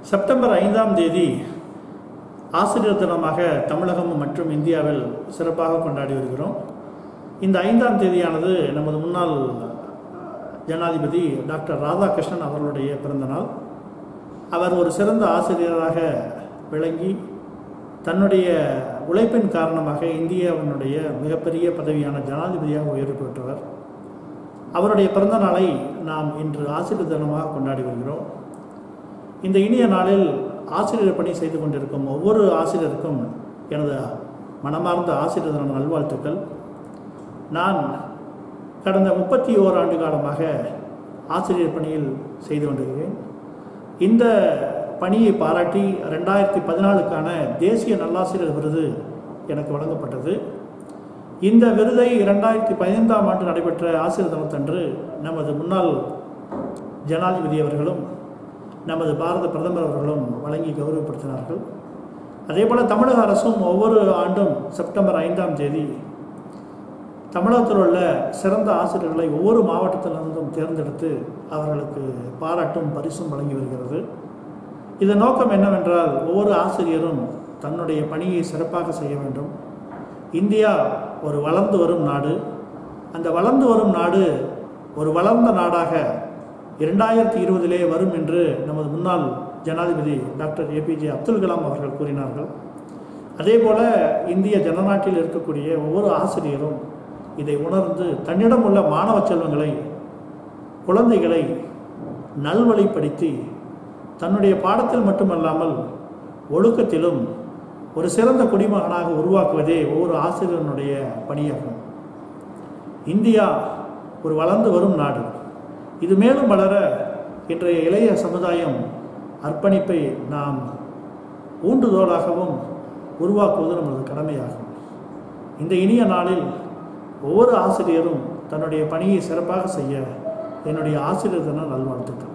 September 5ஆம் தேதி ஆசிரியர் தினமாக தமிழகம் மற்றும் இந்தியாவில் சிறப்பாக கொண்டாடி வருகிறோம். இந்த 5ஆம் தேதியானது நமது முன்னாள் ஜனாதிபதி டாக்டர் ராதாகிருஷ்ணன் அவர்களுடைய பிறந்தநாள். அவர் ஒரு சிறந்த ஆசிரியராக விளங்கி தன்னுடைய உழைப்பின் காரணமாக இந்தியாவினுடைய மிகப்பெரிய பதவியான ஜனாதிபதியாக உயர்வு பெற்றவர். அவருடைய பிறந்த நாளை நாம் இன்று ஆசிரியர் தினமாக கொண்டாடி வருகிறோம். இந்த இனிய நாளில் ஆசிரியர் பணி செய்து கொண்டிருக்கும் ஒவ்வொரு ஆசிரியருக்கும் எனது மனமார்ந்த ஆசிரியர் தின நல்வாழ்த்துக்கள். நான் கடந்த 31 ஆண்டு காலமாக ஆசிரியர் பணியில் செய்து கொண்டிருக்கிறேன். இந்த பணியை பாராட்டி 2014க்கான தேசிய நல்லாசிரியர் விருது எனக்கு வழங்கப்பட்டது. இந்த விருதை 2015ஆம் ஆண்டு நடைபெற்ற ஆசிரியர் தினத்தன்று நமது முன்னாள் ஜனாதிபதி அவர்களும் நமது பாரத பிரதமர் அவர்களும் வழங்கி கௌரவப்படுத்தினார்கள். அதேபோல் தமிழக அரசும் ஒவ்வொரு ஆண்டும் செப்டம்பர் 5ஆம் தேதி தமிழகத்தில் உள்ள சிறந்த ஆசிரியர்களை ஒவ்வொரு மாவட்டத்திலிருந்தும் தேர்ந்தெடுத்து அவர்களுக்கு பாராட்டும் பரிசும் வழங்கி வருகிறது. இதன் நோக்கம் என்னவென்றால் ஒவ்வொரு ஆசிரியரும் தன்னுடைய பணியை சிறப்பாக செய்ய வேண்டும். இந்தியா ஒரு வளர்ந்து வரும் நாடு. அந்த வளர்ந்து வரும் நாடு ஒரு வளர்ந்த நாடாக 2020 வரும் என்று நமது முன்னாள் ஜனாதிபதி டாக்டர் APJ அப்துல் கலாம் அவர்கள் கூறினார்கள். அதேபோல இந்திய ஜனநாட்டில் இருக்கக்கூடிய ஒவ்வொரு ஆசிரியரும் இதை உணர்ந்து தன்னிடம் உள்ள மாணவ செல்வங்களை, குழந்தைகளை நல்வழிப்படுத்தி தன்னுடைய பாடத்தில் மட்டுமல்லாமல் ஒழுக்கத்திலும் ஒரு சிறந்த குடிமகனாக உருவாக்குவதே ஒவ்வொரு ஆசிரியனுடைய பணியாகும். இந்தியா ஒரு வளர்ந்து வரும் நாடு. இது மேலும் வளர இன்றைய இளைய சமுதாயம் அர்ப்பணிப்பை நாம் ஊண்டுதோளாகவும் உருவாக்குவது நமது கடமையாகும். இந்த இனிய நாளில் ஒவ்வொரு ஆசிரியரும் தன்னுடைய பணியை சிறப்பாக செய்ய என்னுடைய ஆசிரியர் தின நல்வாழ்த்துக்கள்.